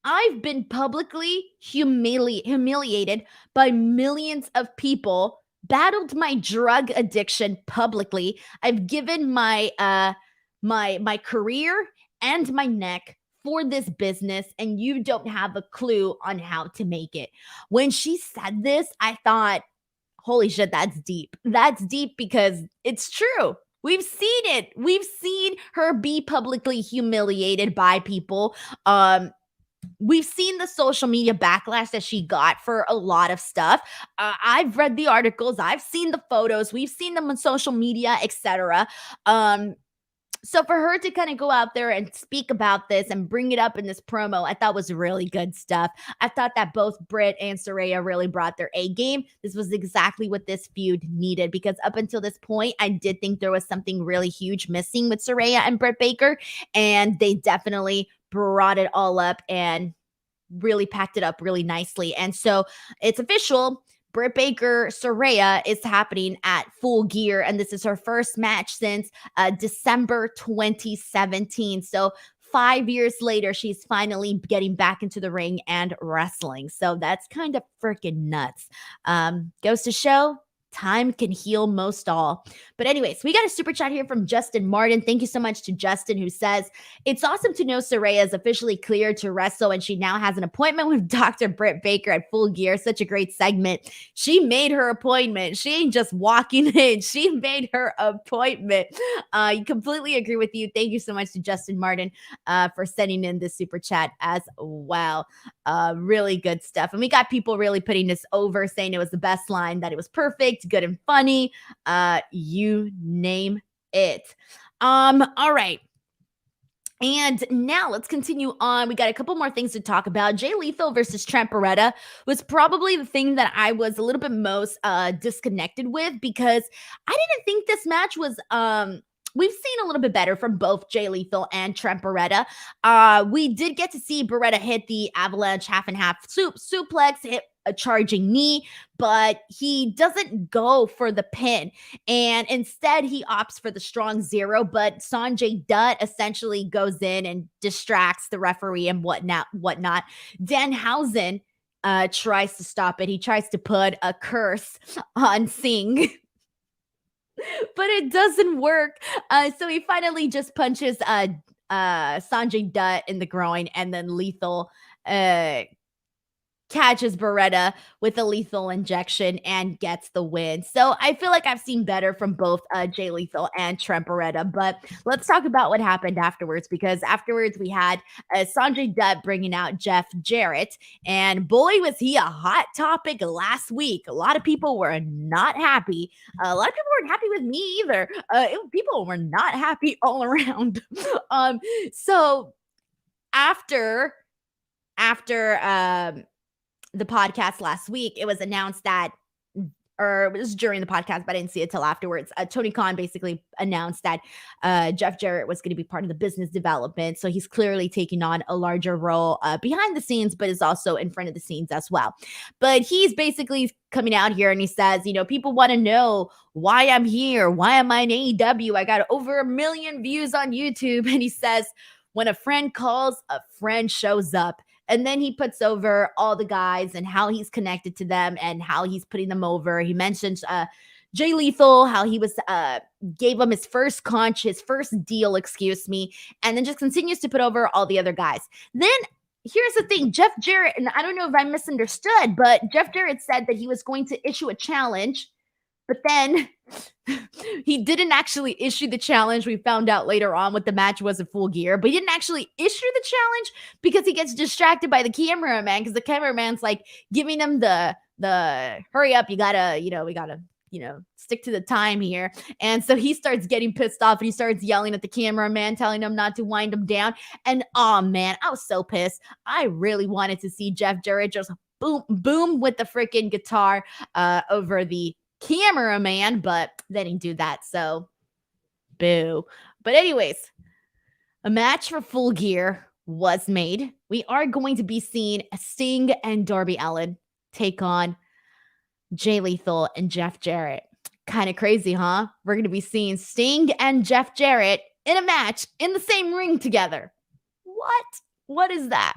I've been publicly humiliated by millions of people, battled my drug addiction publicly. I've given my my career and my neck for this business, and you don't have a clue on how to make it. When she said this, I thought, holy shit, that's deep. That's deep because it's true. We've seen it. We've seen her be publicly humiliated by people. We've seen the social media backlash that she got for a lot of stuff. I've read the articles. I've seen the photos. We've seen them on social media, etc. So for her to kind of go out there and speak about this and bring it up in this promo, I thought was really good stuff. I thought that both Britt and Saraya really brought their A game. This was exactly what this feud needed, because up until this point, I did think there was something really huge missing with Saraya and Britt Baker, and they definitely brought it all up and really packed it up really nicely. And so it's official. Britt Baker Saraya is happening at Full Gear, and this is her first match since December 2017. So 5 years later, she's finally getting back into the ring and wrestling. So that's kind of freaking nuts. Goes to show, time can heal most all. But anyways, we got a super chat here from Justin Martin. Thank you so much to Justin, who says, it's awesome to know Saraya is officially cleared to wrestle and she now has an appointment with Dr. Britt Baker at Full Gear. Such a great segment. She made her appointment. She ain't just walking in. She made her appointment. I completely agree with you. Thank you so much to Justin Martin for sending in this super chat as well. Really good stuff. And we got people really putting this over, saying it was the best line, that it was perfect, good and funny, you name it. All right. And now let's continue on. We got a couple more things to talk about. Jay Lethal versus Trent Beretta was probably the thing that I was a little bit most disconnected with, because I didn't think this match was we've seen a little bit better from both Jay Lethal and Trent Beretta. We did get to see Beretta hit the avalanche half and half suplex, hit a charging knee, but he doesn't go for the pin. And instead, he opts for the strong zero. But Sanjay Dutt essentially goes in and distracts the referee and whatnot. Danhausen tries to stop it. He tries to put a curse on Singh. But it doesn't work. So he finally just punches Sanjay Dutt in the groin, and then Lethal catches Beretta with a lethal injection and gets the win. So I feel like I've seen better from both Jay Lethal and Trent Beretta. But let's talk about what happened afterwards, because afterwards we had Sanjay Dutt bringing out Jeff Jarrett, and boy, was he a hot topic last week. A lot of people were not happy. A lot of people weren't happy with me either. People were not happy all around. So after after the podcast last week, it was announced that, or it was during the podcast, but I didn't see it till afterwards. Tony Khan basically announced that Jeff Jarrett was going to be part of the business development. So he's clearly taking on a larger role behind the scenes, but is also in front of the scenes as well. But he's basically coming out here and he says, people want to know why I'm here. Why am I in AEW? I got over 1 million views on YouTube. And he says, when a friend calls, a friend shows up. And then he puts over all the guys and how he's connected to them and how he's putting them over. He mentions Jay Lethal, how he was gave him his first deal, and then just continues to put over all the other guys. Then here's the thing, Jeff Jarrett, and I don't know if I misunderstood, but Jeff Jarrett said that he was going to issue a challenge, but then he didn't actually issue the challenge. We found out later on what the match was at Full Gear, but he didn't actually issue the challenge because he gets distracted by the cameraman, because the cameraman's like giving him the hurry up, you gotta, we gotta, stick to the time here. And so he starts getting pissed off and he starts yelling at the cameraman, telling him not to wind him down. And oh man, I was so pissed. I really wanted to see Jeff Jarrett just boom, boom with the freaking guitar over the cameraman, but they didn't do that, so boo. But anyways, a match for Full Gear was made. We are going to be seeing Sting and Darby Allin take on Jay Lethal and Jeff Jarrett. Kind of crazy, huh? We're going to be seeing Sting and Jeff Jarrett in a match in the same ring together. What is that?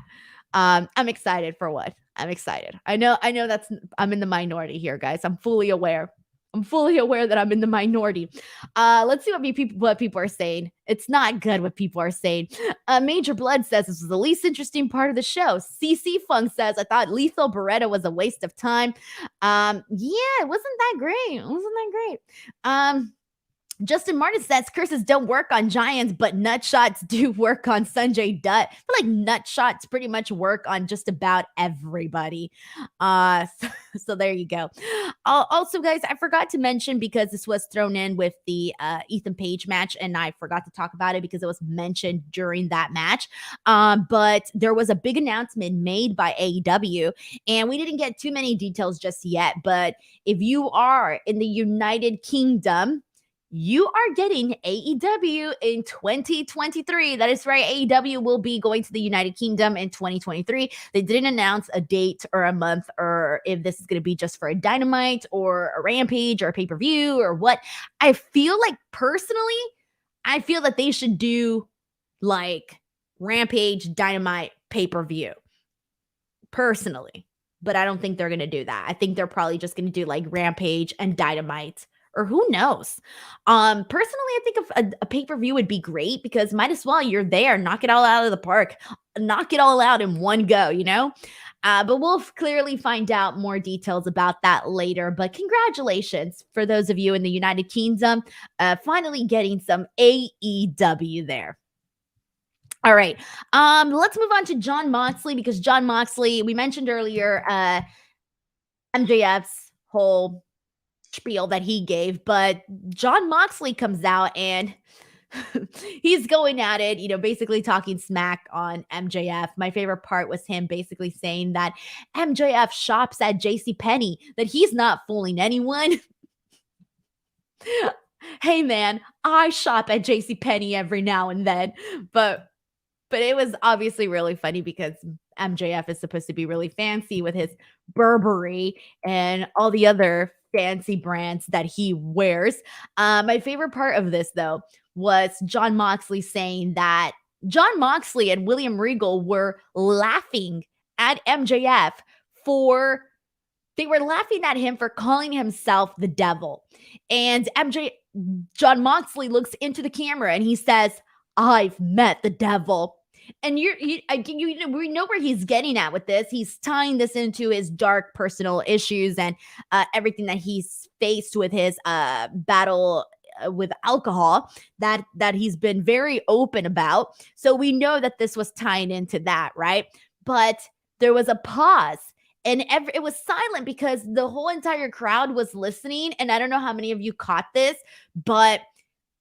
I'm excited for what? I'm excited. I know I'm in the minority here, guys. I'm fully aware that I'm in the minority. Let's see what people are saying. It's not good what people are saying. Major Blood says this was the least interesting part of the show. CC Funk says, I thought Lethal Beretta was a waste of time. Yeah, it wasn't that great. Justin Martin says curses don't work on giants, but nut shots do work on Sanjay Dutt. I feel like nut shots pretty much work on just about everybody. So there you go. Also, guys, I forgot to mention, because this was thrown in with the Ethan Page match, and I forgot to talk about it because it was mentioned during that match. But there was a big announcement made by AEW, and we didn't get too many details just yet. But if you are in the United Kingdom, you are getting AEW in 2023. That is right. AEW will be going to the United Kingdom in 2023. They didn't announce a date or a month, or if this is going to be just for a Dynamite or a Rampage or a pay-per-view or what. I feel like that they should do like Rampage, Dynamite, pay-per-view. Personally. But I don't think they're going to do that. I think they're probably just going to do like Rampage and Dynamite. Or who knows? Personally, I think a pay-per-view would be great, because might as well, you're there, knock it all out of the park, knock it all out in one go, But we'll clearly find out more details about that later. But congratulations for those of you in the United Kingdom, finally getting some AEW there. All right, let's move on to Jon Moxley, because Jon Moxley, we mentioned earlier, MJF's whole spiel that he gave, but Jon Moxley comes out and he's going at it, basically talking smack on MJF. My favorite part was him basically saying that MJF shops at JCPenney, that he's not fooling anyone. Hey man, I shop at JCPenney every now and then, but it was obviously really funny because MJF is supposed to be really fancy with his Burberry and all the other fancy brands that he wears. My favorite part of this, though, was Jon Moxley saying that Jon Moxley and William Regal were laughing at MJF they were laughing at him for calling himself the devil. And Jon Moxley looks into the camera and he says, I've met the devil. And we know where he's getting at with this. He's tying this into his dark personal issues and everything that he's faced with his battle with alcohol that he's been very open about. So we know that this was tying into that, right? But there was a pause. And it was silent because the whole entire crowd was listening. And I don't know how many of you caught this, but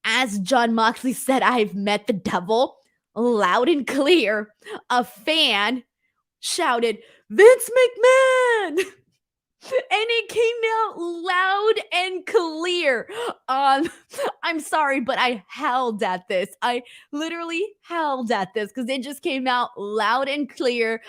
as Jon Moxley said, I've met the devil, loud and clear, a fan shouted, "Vince McMahon!" And it came out loud and clear. I'm sorry, but I howled at this. I literally howled at this because it just came out loud and clear.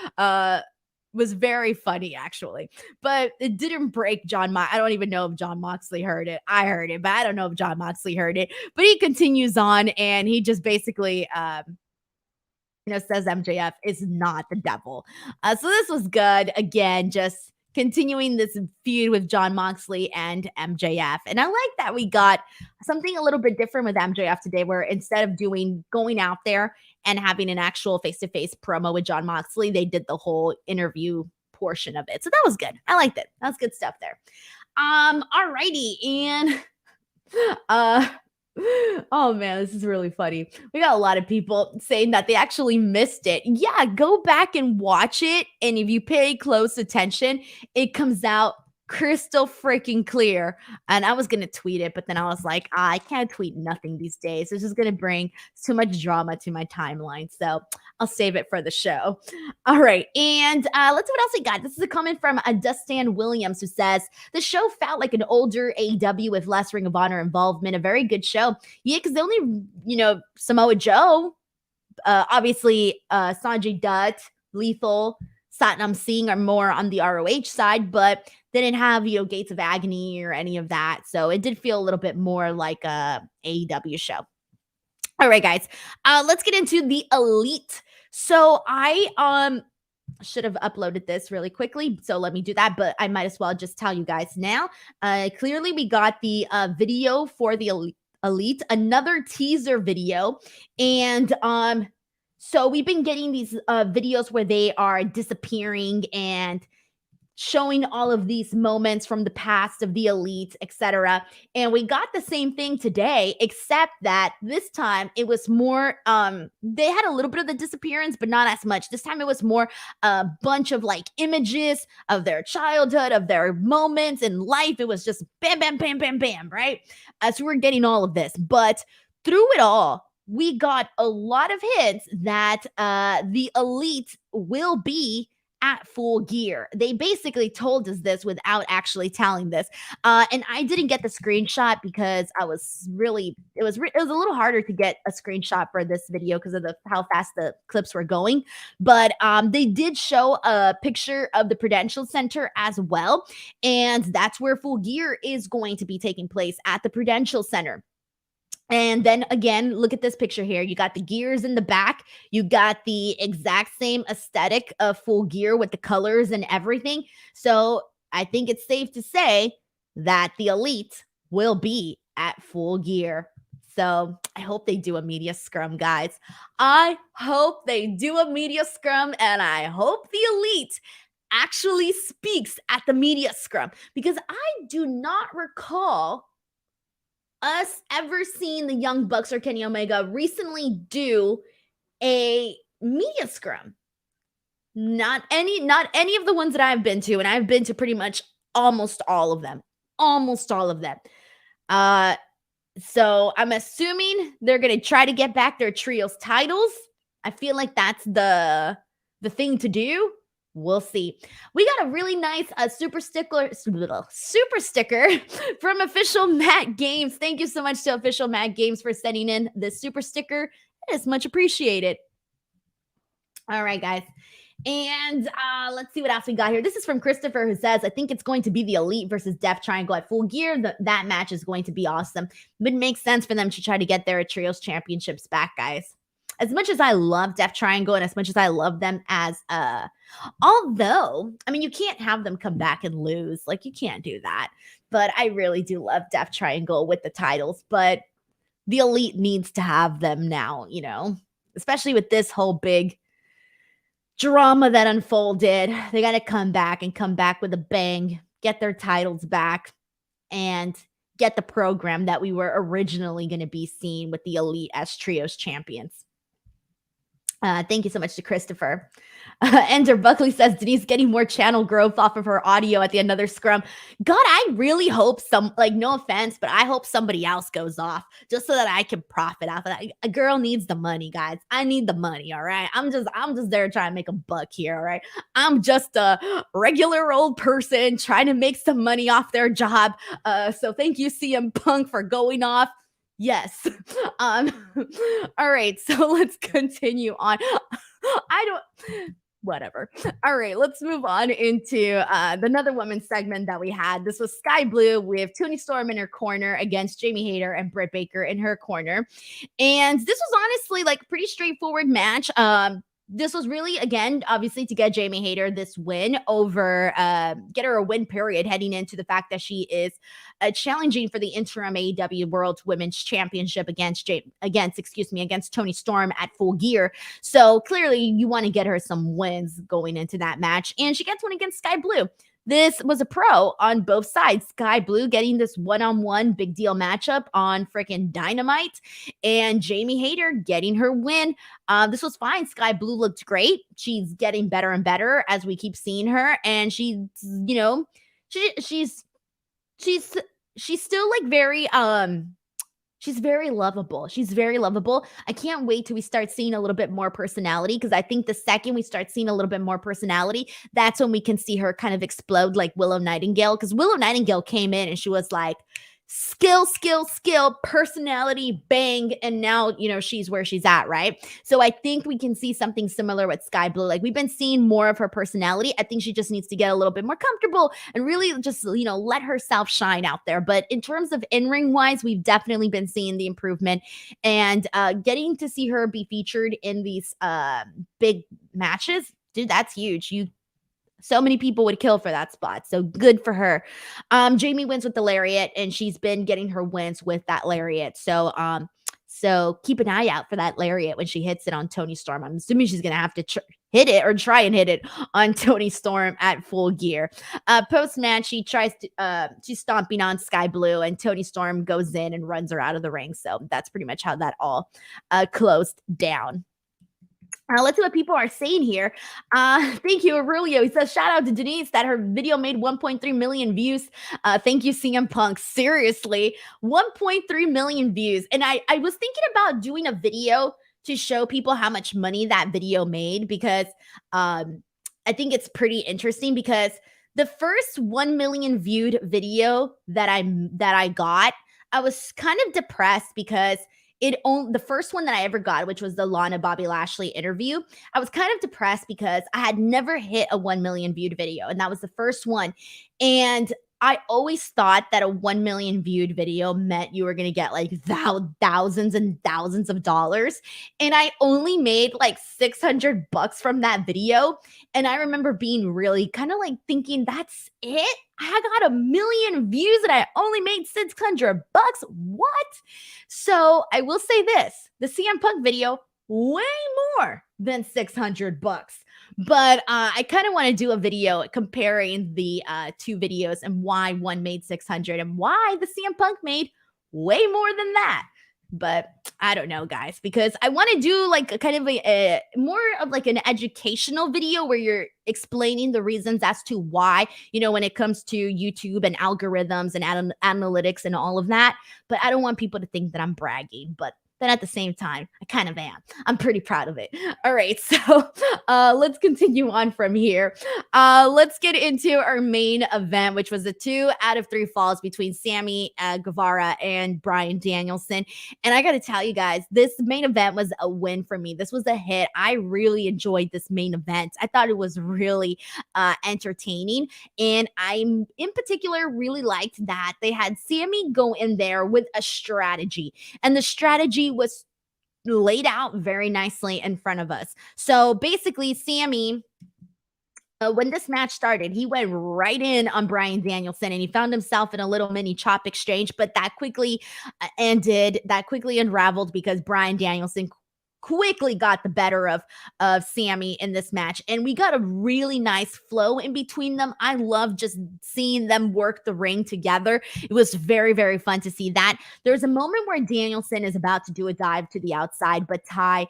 Was very funny actually, but it didn't break Jon. I don't even know if Jon Moxley heard it. I heard it, but I don't know if Jon Moxley heard it. But he continues on, and he just basically, says MJF is not the devil. So this was good. Again, just continuing this feud with Jon Moxley and MJF. And I like that we got something a little bit different with MJF today, where instead of going out there and having an actual face-to-face promo with Jon Moxley, they did the whole interview portion of it. So that was good. I liked it. That was good stuff there. Alrighty. And oh man, this is really funny. We got a lot of people saying that they actually missed it. Yeah, go back and watch it. And if you pay close attention, it comes out crystal freaking clear. And I was going to tweet it, but then I was like, I can't tweet nothing these days. It's just going to bring too much drama to my timeline. So I'll save it for the show. All right. And let's see what else we got. This is a comment from Dustin Williams, who says, the show felt like an older AEW with less Ring of Honor involvement. A very good show. Yeah, because they only, Samoa Joe, obviously Sanjay Dutt, Lethal, Satnam Singh are more on the ROH side, but they didn't have, Gates of Agony or any of that. So it did feel a little bit more like a AEW show. All right, guys, let's get into the Elite. So I should have uploaded this really quickly, so let me do that, but I might as well just tell you guys now. Clearly, we got the video for the Elite, another teaser video, and so we've been getting these videos where they are disappearing and showing all of these moments from the past of the Elite, etc. And we got the same thing today, except that this time it was more, they had a little bit of the disappearance, but not as much. This time it was more a bunch of like images of their childhood, of their moments in life. It was just bam, bam, bam, bam, bam, right? So we're getting all of this. But through it all, we got a lot of hints that the Elite will be at Full Gear. They basically told us this without actually telling this. And I didn't get the screenshot because I was really, it was a little harder to get a screenshot for this video because of how fast the clips were going. But they did show a picture of the Prudential Center as well. And that's where Full Gear is going to be taking place, at the Prudential Center. And then again, look at this picture here. You got the gears in the back. You got the exact same aesthetic of Full Gear with the colors and everything. So I think it's safe to say that the Elite will be at Full Gear. So I hope they do a media scrum, guys. I hope they do a media scrum, and I hope the Elite actually speaks at the media scrum, because I do not recall us ever seeing the Young Bucks or Kenny Omega recently do a media scrum. Not any of the ones that I've been to, and I've been to pretty much almost all of them. So I'm assuming they're gonna try to get back their trios titles. I feel like that's the thing to do. We'll see. We got a really nice super sticker from Official Matt Games. Thank you so much to Official Matt Games for sending in this super sticker. It is much appreciated. All right, guys. And let's see what else we got here. This is from Christopher, who says, I think it's going to be the Elite versus Death Triangle at Full Gear. That match is going to be awesome. It makes sense for them to try to get their trios championships back, guys. As much as I love Death Triangle, and as much as I love them as although, I mean, you can't have them come back and lose. Like, you can't do that. But I really do love Death Triangle with the titles. But the Elite needs to have them now, especially with this whole big drama that unfolded. They got to come back with a bang, get their titles back, and get the program that we were originally going to be seeing with the Elite as trios champions. Thank you so much to Christopher. Ender Buckley says Denise getting more channel growth off of her audio at the another scrum. God, I really hope no offense, but I hope somebody else goes off just so that I can profit off of that. A girl needs the money, guys. I need the money, all right? I'm just there trying to make a buck here, all right? I'm just a regular old person trying to make some money off their job. So thank you, CM Punk, for going off. Yes. All right, so let's continue on. Whatever. All right, let's move on into another women's segment that we had. This was Skye Blue with Toni Storm in her corner against Jamie Hayter and Britt Baker in her corner. And this was honestly like a pretty straightforward match. This was really, again, obviously to get Jamie Hayter this win over, get her a win period heading into the fact that she is challenging for the interim AEW World Women's Championship against Toni Storm at Full Gear. So clearly you want to get her some wins going into that match. And she gets one against Skye Blue. This was a pro on both sides. Skye Blue getting this one-on-one big deal matchup on freaking Dynamite, and Jamie Hayter getting her win. This was fine. Skye Blue looked great. She's getting better and better as we keep seeing her, and she's still like very she's very lovable. She's very lovable. I can't wait till we start seeing a little bit more personality, because I think the second we start seeing a little bit more personality, that's when we can see her kind of explode like Willow Nightingale. Because Willow Nightingale came in and she was like, skill, personality, bang. And now, she's where she's at, right? So I think we can see something similar with Skye Blue. Like, we've been seeing more of her personality. I think she just needs to get a little bit more comfortable and really just, let herself shine out there. But in terms of in-ring wise, we've definitely been seeing the improvement, and getting to see her be featured in these big matches, dude, that's huge. So many people would kill for that spot. So good for her. Jamie wins with the lariat, and she's been getting her wins with that lariat. So keep an eye out for that lariat when she hits it on Toni Storm. I'm assuming she's going to have to try and hit it on Toni Storm at Full Gear. Post-match, she's stomping on Skye Blue, and Toni Storm goes in and runs her out of the ring. So that's pretty much how that all closed down. Let's see what people are saying here. Thank you, Aurelio. He says, shout out to Denise that her video made 1.3 million views. Thank you, CM Punk. Seriously, 1.3 million views. And I was thinking about doing a video to show people how much money that video made, because I think it's pretty interesting, because the first 1 million viewed video that I got, I was kind of depressed because the first one that I ever got, which was the Lana Bobby Lashley interview, I was kind of depressed because I had never hit a 1 million viewed video, and that was the first one. And I always thought that a 1 million viewed video meant you were going to get like thousands and thousands of dollars. And I only made like $600 from that video. And I remember being really kind of like thinking, that's it? I got 1 million views and I only made $600. What? So I will say this, the CM Punk video, way more than $600. But I kind of want to do a video comparing the two videos and why one made 600 and why the CM Punk made way more than that. But I don't know, guys, because I want to do like a kind of a more of like an educational video where you're explaining the reasons as to why, when it comes to YouTube and algorithms and analytics and all of that. But I don't want people to think that I'm bragging, but then at the same time, I kind of am. I'm pretty proud of it. All right, so let's continue on from here. Let's get into our main event, which was the 2 out of 3 falls between Sammy Guevara and Bryan Danielson. And I got to tell you guys, this main event was a win for me. This was a hit. I really enjoyed this main event. I thought it was really entertaining. And I, in particular, really liked that they had Sammy go in there with a strategy. And the strategy was laid out very nicely in front of us. So basically, Sammy, when this match started, he went right in on Bryan Danielson, and he found himself in a little mini chop exchange, but that quickly ended, that quickly unraveled because Bryan Danielson quickly got the better of Sammy in this match, and we got a really nice flow in between them. I love just seeing them work the ring together. It was very, very fun to see that. There's a moment where Danielson is about to do a dive to the outside, but Ty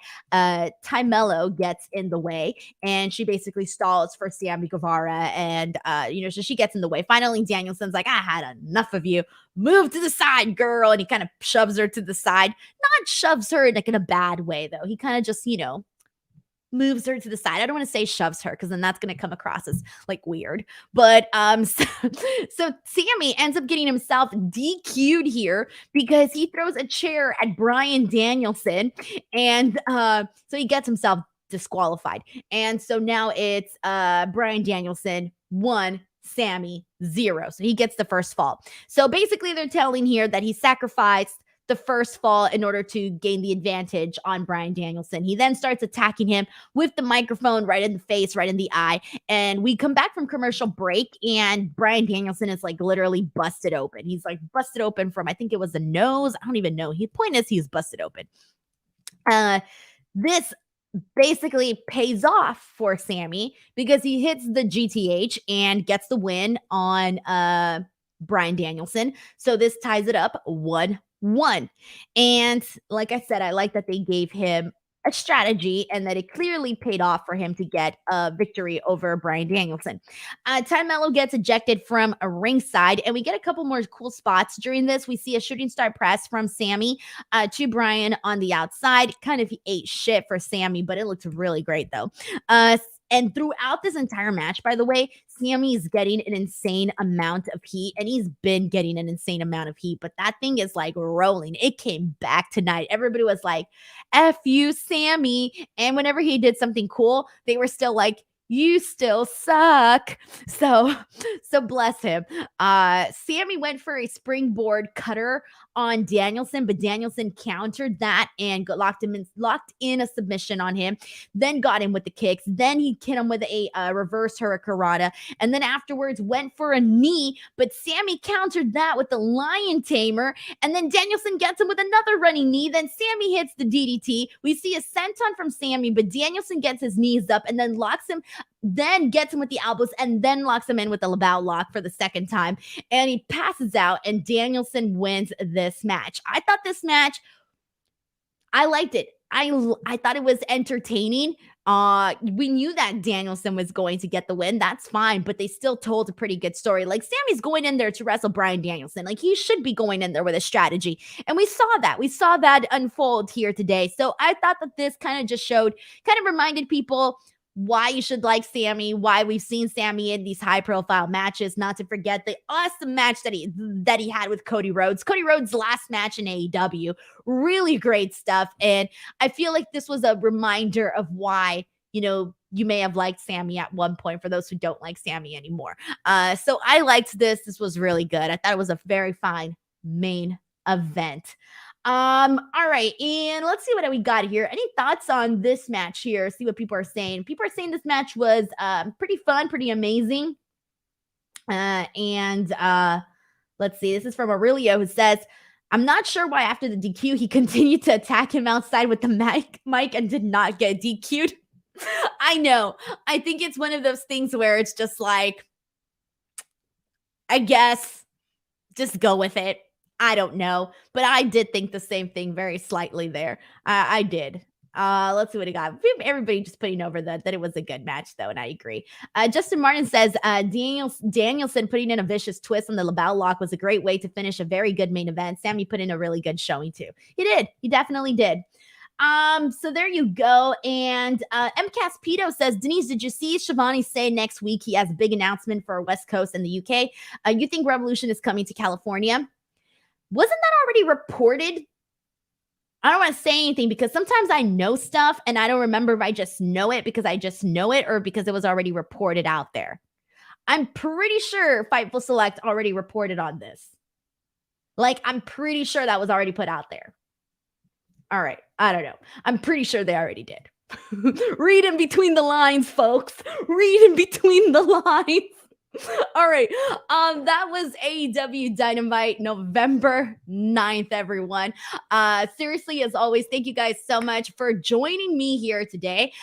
Mello gets in the way, and she basically stalls for Sammy Guevara, and so she gets in the way. Finally, Danielson's like, I had enough of you. Move to the side, girl. And he kind of shoves her to the side. Not shoves her like in a bad way, though. He kind of just, moves her to the side. I don't want to say shoves her because then that's going to come across as like weird. But so Sammy ends up getting himself DQ'd here because he throws a chair at Bryan Danielson, and so he gets himself disqualified. And so now it's Bryan Danielson 1, Sammy 0. So he gets the first fall. So basically they're telling here that he sacrificed the first fall in order to gain the advantage on Bryan Danielson. He then starts attacking him with the microphone right in the face, right in the eye. And we come back from commercial break, and Bryan Danielson is like literally busted open. He's like busted open from, I think it was the nose. I don't even know. The point is he's busted open. This basically pays off for Sammy because he hits the GTH and gets the win on Bryan Danielson. So this ties it up 1-1. And like I said, I like that they gave him a strategy and that it clearly paid off for him to get a victory over Bryan Danielson. Ty Mello gets ejected from a ringside, and we get a couple more cool spots during this. We see a shooting star press from Sammy to Bryan on the outside. Kind of ate shit for Sammy, but it looked really great though. And throughout this entire match, by the way, Sammy is getting an insane amount of heat, and he's been getting an insane amount of heat, but that thing is like rolling. It came back tonight. Everybody was like, F you, Sammy. And whenever he did something cool, they were still like, you still suck. So bless him. Sammy went for a springboard cutter on Danielson, but Danielson countered that and locked in a submission on him, then got him with the kicks. Then he hit him with a reverse hurricanrana, and then afterwards went for a knee, but Sammy countered that with the lion tamer, and then Danielson gets him with another running knee. Then Sammy hits the DDT. We see a senton from Sammy, but Danielson gets his knees up and then locks him, then gets him with the elbows, and then locks him in with the Labao lock for the second time, and he passes out, and Danielson wins this match. I thought this match, I liked it. I thought it was entertaining. We knew that Danielson was going to get the win. That's fine, but they still told a pretty good story. Like, Sammy's going in there to wrestle Bryan Danielson. Like, he should be going in there with a strategy. And we saw that. We saw that unfold here today. So I thought that this kind of reminded people why you should like Sammy, why we've seen Sammy in these high-profile matches, not to forget the awesome match that he had with Cody Rhodes. Cody Rhodes' last match in AEW. Really great stuff. And I feel like this was a reminder of why, you may have liked Sammy at one point for those who don't like Sammy anymore. So I liked this. This was really good. I thought it was a very fine main event. All right, and let's see what we got here. Any thoughts on this match here? See what people are saying. People are saying this match was pretty fun, pretty amazing. And let's see. This is from Aurelio, who says, I'm not sure why after the DQ he continued to attack him outside with the mic and did not get DQ'd. I know. I think it's one of those things where it's just like, I guess, just go with it. I don't know, but I did think the same thing very slightly there. I did. Let's see what he got. Everybody just putting over that it was a good match, though, and I agree. Justin Martin says Danielson putting in a vicious twist on the Labao lock was a great way to finish a very good main event. Sammy put in a really good showing, too. He did. He definitely did. So there you go. And MCAS Pito says, Denise, did you see Shivani say next week he has a big announcement for West Coast and the UK? You think Revolution is coming to California? Wasn't that already reported? I don't want to say anything because sometimes I know stuff and I don't remember if I just know it because I just know it or because it was already reported out there. I'm pretty sure Fightful Select already reported on this. Like, I'm pretty sure that was already put out there. All right. I don't know. I'm pretty sure they already did. Read in between the lines, folks. Read in between the lines. All right. That was AEW Dynamite November 9th, everyone. Seriously, as always, thank you guys so much for joining me here today.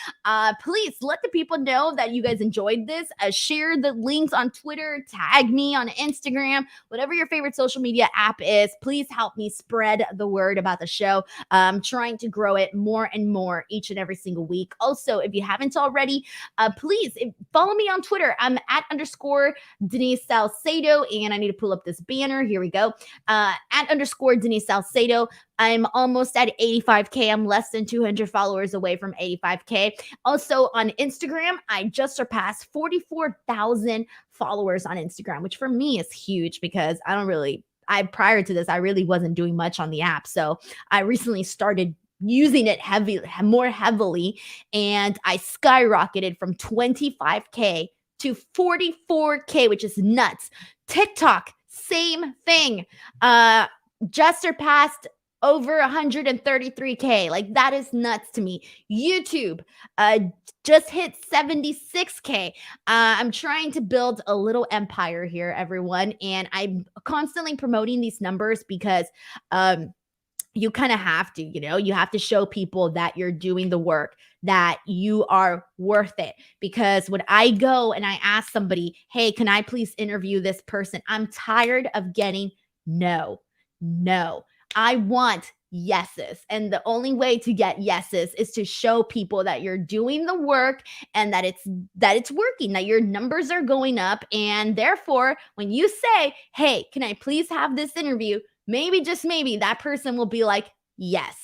Please let the people know that you guys enjoyed this. Share the links on Twitter, tag me on Instagram, whatever your favorite social media app is. Please help me spread the word about the show. I'm trying to grow it more and more each and every single week. Also, if you haven't already, please follow me on Twitter. I'm at _ Denise Salcedo, and I need to pull up this banner. Here we go. At _ Denise Salcedo. I'm almost at 85K. I'm less than 200 followers away from 85K. Also on Instagram, I just surpassed 44,000 followers on Instagram, which for me is huge because prior to this, I really wasn't doing much on the app. So I recently started using it more heavily, and I skyrocketed from 25K to 44K, which is nuts. TikTok, same thing. Just surpassed over 133K. Like, that is nuts to me. YouTube just hit 76K. I'm trying to build a little empire here, everyone, and I'm constantly promoting these numbers because you kind of have to, you have to show people that you're doing the work, that you are worth it. Because when I go and I ask somebody, hey, can I please interview this person? I'm tired of getting no. I want yeses. And the only way to get yeses is to show people that you're doing the work and that it's working, that your numbers are going up. And therefore, when you say, hey, can I please have this interview? Maybe, just maybe, that person will be like, yes,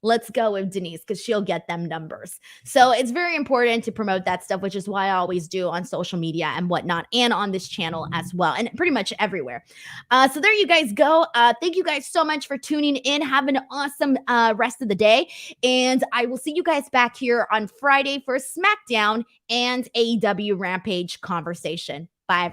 let's go with Denise, because she'll get them numbers. So it's very important to promote that stuff, which is why I always do on social media and whatnot, and on this channel as well, and pretty much everywhere. So there you guys go. Thank you guys so much for tuning in. Have an awesome rest of the day. And I will see you guys back here on Friday for Smackdown and AEW Rampage conversation. Bye, everyone.